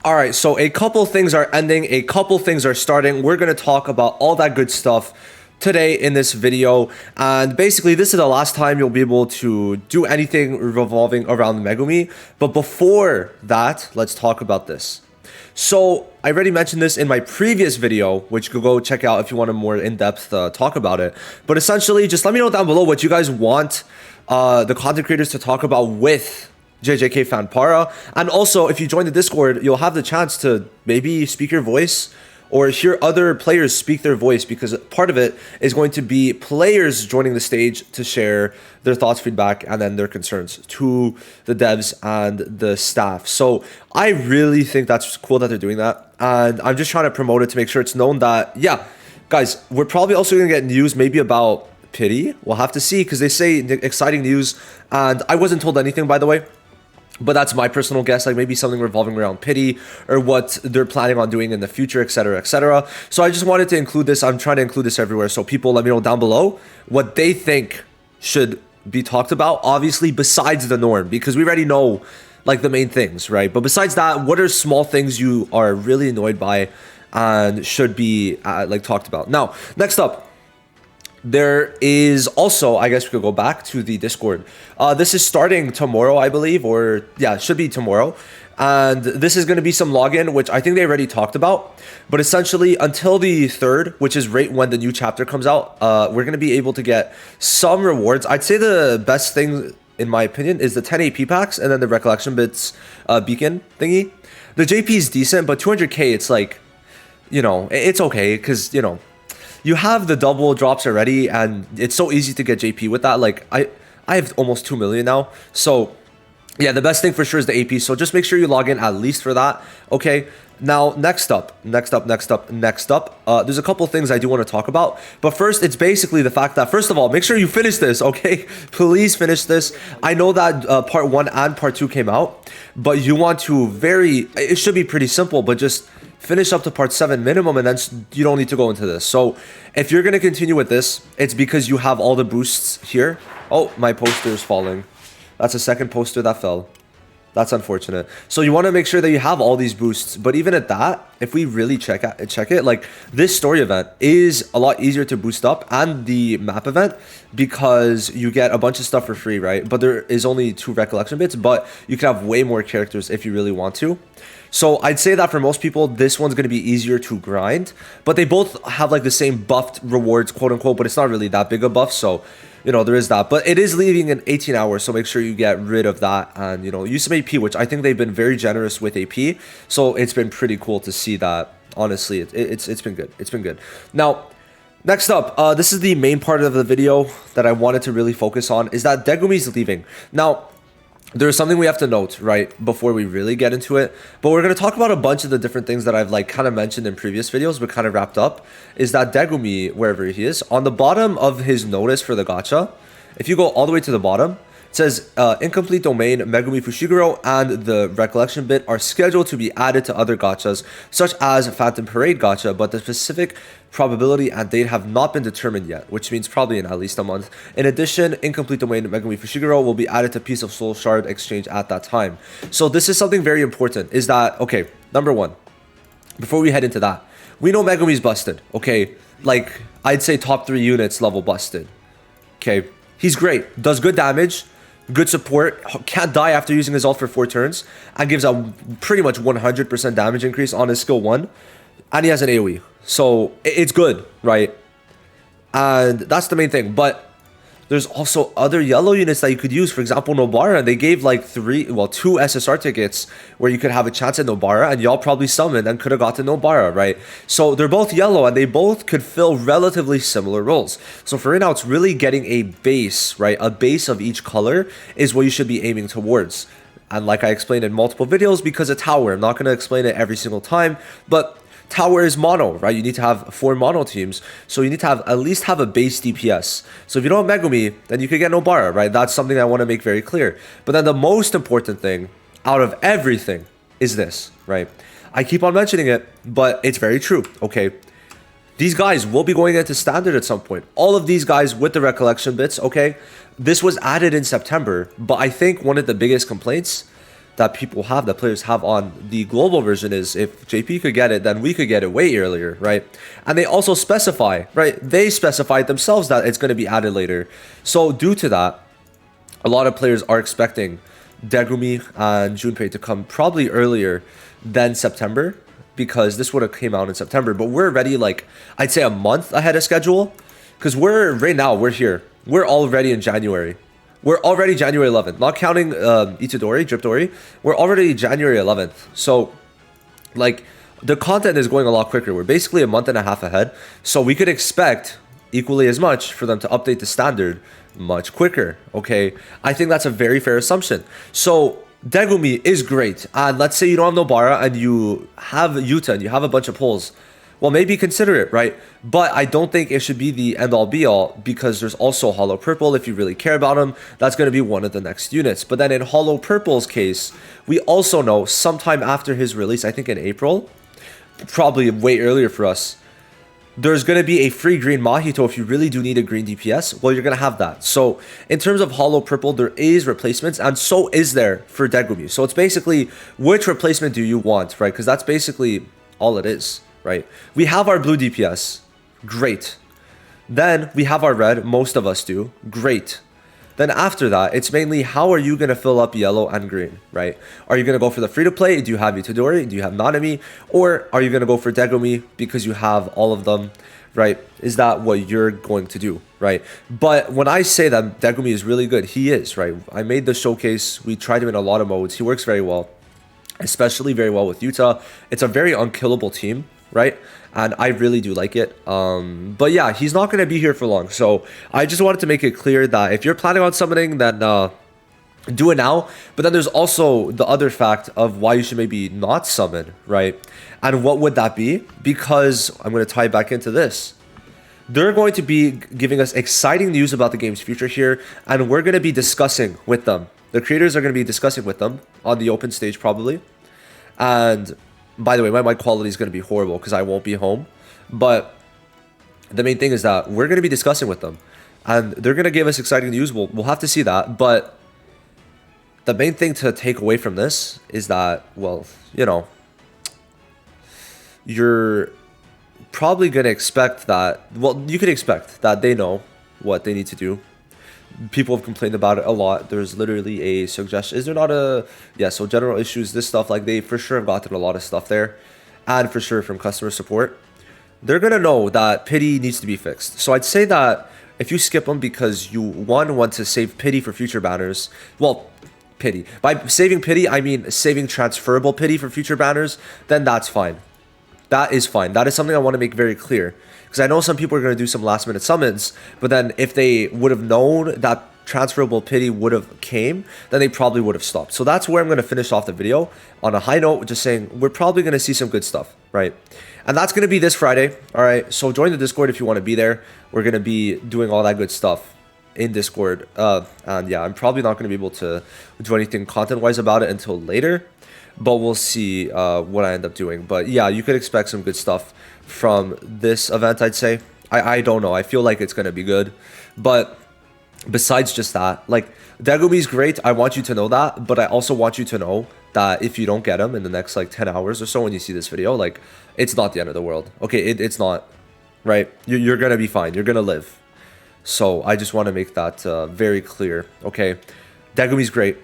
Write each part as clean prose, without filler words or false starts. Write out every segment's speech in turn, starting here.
All right, so a couple things are ending, a couple things are starting. We're going to talk about all that good stuff today in this video. And basically, this is the last time you'll be able to do anything revolving around Megumi. But before that, let's talk about this. So I already mentioned this in my previous video, which you could go check out if you want a more in-depth talk about it. But essentially, just let me know down below what you guys want the content creators to talk about with JJK fan Para. And also, if you join the Discord, you'll have the chance to maybe speak your voice or hear other players speak their voice, because part of it is going to be players joining the stage to share their thoughts, feedback, and then their concerns to the devs and the staff. So I really think that's cool that they're doing that. And I'm just trying to promote it to make sure it's known that, yeah, guys, we're probably also going to get news maybe about Pity. We'll have to see, because they say exciting news. And I wasn't told anything, by the way. But that's my personal guess, like maybe something revolving around Pity or what they're planning on doing in the future, etc., etc. So I just wanted to include this. I'm trying to include this everywhere. So people, let me know down below what they think should be talked about, obviously, besides the norm, because we already know like the main things, right? But besides that, what are small things you are really annoyed by and should be like talked about? Now, next up, there is also, I guess we could go back to the Discord. This is starting tomorrow, I believe, or yeah, it should be tomorrow. And this is going to be some login, which I think they already talked about. But essentially, until the 3rd, which is right when the new chapter comes out, we're going to be able to get some rewards. I'd say the best thing, in my opinion, is the 10 AP packs and then the Recollection Bits beacon thingy. The JP is decent, but 200k, it's like, you know, it's okay, because, you know, you have the double drops already, and it's so easy to get JP with that. Like, I have almost 2 million now. So, yeah, the best thing for sure is the AP. So just make sure you log in at least for that. Okay, now next up, there's a couple things I do want to talk about. But first, it's basically the fact that, first of all, make sure you finish this, okay? Please finish this. I know that part 1 and part 2 came out, but you want to it should be pretty simple, but just finish up to part 7 minimum, and then you don't need to go into this. So if you're going to continue with this, it's because you have all the boosts here. Oh, my poster is falling. That's a second poster that fell. That's unfortunate. So you want to make sure that you have all these boosts. But even at that, if we really check it, like this story event is a lot easier to boost up, and the map event, because you get a bunch of stuff for free, right? But there is only 2 recollection bits, but you can have way more characters if you really want to. So I'd say that for most people, this one's going to be easier to grind, but they both have like the same buffed rewards, quote unquote, but it's not really that big a buff. So, you know, there is that, but it is leaving in 18 hours. So make sure you get rid of that and, you know, use some AP, which I think they've been very generous with AP. So it's been pretty cool to see that. Honestly, it's been good. It's been good. Now, next up, this is the main part of the video that I wanted to really focus on, is that Megumi's leaving. Now, there's something we have to note, right, before we really get into it. But we're going to talk about a bunch of the different things that I've like kind of mentioned in previous videos, but kind of wrapped up, is that Megumi, wherever he is, on the bottom of his notice for the gacha, if you go all the way to the bottom, it says incomplete domain, Megumi Fushiguro and the recollection bit are scheduled to be added to other gachas, such as Phantom Parade gacha, but the specific probability and date have not been determined yet, which means probably in at least a month. In addition, incomplete domain Megumi Fushiguro will be added to Piece of Soul Shard exchange at that time. So this is something very important, is that, okay, number one, before we head into that, we know Megumi's busted, okay? Like, I'd say top 3 units level busted, okay? He's great, does good damage, good support, can't die after using his ult for 4 turns, and gives a pretty much 100% damage increase on his skill 1, and he has an AoE. So it's good, right? And that's the main thing. But there's also other yellow units that you could use. For example, Nobara, they gave like 2 SSR tickets where you could have a chance at Nobara, and y'all probably summoned and could have gotten Nobara, right? So they're both yellow, and they both could fill relatively similar roles. So for right now, it's really getting a base, right? A base of each color is what you should be aiming towards. And like I explained in multiple videos, because a tower, I'm not going to explain it every single time, but tower is mono, right? You need to have 4 mono teams. So you need to have at least have a base DPS. So if you don't have Megumi, then you could get Nobara, right? That's something I want to make very clear. But then the most important thing out of everything is this, right? I keep on mentioning it, but it's very true, okay? These guys will be going into standard at some point. All of these guys with the recollection bits, okay? This was added in September, but I think one of the biggest complaints that people have, that players have on the global version is if JP could get it, then we could get it way earlier, right? And they also specify, right? They specified themselves that it's going to be added later. So due to that, a lot of players are expecting Megumi and Junpei to come probably earlier than September, because this would have came out in September. But we're already, like, I'd say a month ahead of schedule, because right now we're here. We're already in January. We're already January 11th, not counting Itadori, Dripdori. We're already January 11th. So, like, the content is going a lot quicker. We're basically a month and a half ahead. So we could expect equally as much for them to update the standard much quicker, okay? I think that's a very fair assumption. So Megumi is great. And let's say you don't have Nobara and you have Yuta and you have a bunch of pulls. Well, maybe consider it, right? But I don't think it should be the end-all be-all, because there's also Hollow Purple. If you really care about him, that's going to be one of the next units. But then in Hollow Purple's case, we also know sometime after his release, I think in April, probably way earlier for us, there's going to be a free green Mahito. If you really do need a green DPS, well, you're going to have that. So in terms of Hollow Purple, there is replacements, and so is there for Megumi. So it's basically, which replacement do you want, right? Because that's basically all it is. Right? We have our blue DPS. Great. Then we have our red. Most of us do. Great. Then after that, it's mainly how are you going to fill up yellow and green, right? Are you going to go for the free-to-play? Do you have Itadori? Do you have Nanami? Or are you going to go for Megumi because you have all of them, right? Is that what you're going to do, right? But when I say that Megumi is really good, he is, right? I made the showcase. We tried him in a lot of modes. He works very well, especially very well with Yuta. It's a very unkillable team, right? And I really do like it. But yeah, he's not going to be here for long. So I just wanted to make it clear that if you're planning on summoning, then do it now. But then there's also the other fact of why you should maybe not summon, right? And what would that be? Because I'm going to tie it back into this. They're going to be giving us exciting news about the game's future here, and we're going to be discussing with them. The creators are going to be discussing with them on the open stage probably. And by the way, my mic quality is going to be horrible because I won't be home. But the main thing is that we're going to be discussing with them. And they're going to give us exciting news. We'll have to see that. But the main thing to take away from this is that, well, you know, you're probably going to expect that, well, you could expect that they know what they need to do. People have complained about it a lot. There's literally a suggestion. Is there not a... Yeah, so general issues, this stuff, like they for sure have gotten a lot of stuff there. And for sure from customer support. They're going to know that pity needs to be fixed. So I'd say that if you skip them because you, one, want to save pity for future banners. Well, pity. By saving pity, I mean saving transferable pity for future banners. Then that's fine. That is fine. That is something I want to make very clear. Because I know some people are going to do some last minute summons, but then if they would have known that transferable pity would have came, then they probably would have stopped. So that's where I'm going to finish off the video on a high note, just saying we're probably going to see some good stuff, right? And that's going to be this Friday, all right? So join the Discord if you want to be there. We're going to be doing all that good stuff in Discord. And yeah, I'm probably not going to be able to do anything content-wise about it until later, but we'll see what I end up doing. But yeah, you could expect some good stuff from this event, I'd say. I don't know. I feel like it's going to be good. But besides just that, like, Megumi's great. I want you to know that. But I also want you to know that if you don't get him in the next, like, 10 hours or so when you see this video, like, it's not the end of the world. Okay, it's not, right? You're going to be fine. You're going to live. So I just want to make that very clear, okay? Megumi's great.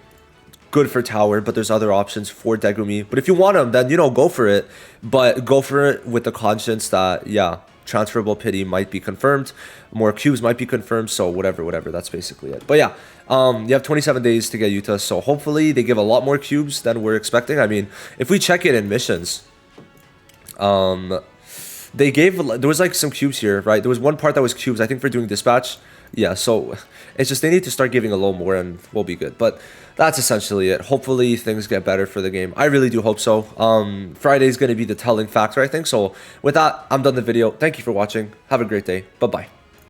Good for tower, but there's other options for Megumi. But if you want him, then, you know, go for it. But go for it with the conscience that, yeah, transferable pity might be confirmed. More cubes might be confirmed. So whatever. That's basically it. But yeah, you have 27 days to get Yuta. So hopefully they give a lot more cubes than we're expecting. I mean, if we check it in missions, they gave, there was like some cubes here, right? There was one part that was cubes, I think, for doing dispatch. Yeah, so it's just they need to start giving a little more and we'll be good. But that's essentially it. Hopefully things get better for the game. I really do hope so. Friday is going to be the telling factor, I think. So with that, I'm done the video. Thank you for watching. Have a great day. Bye-bye.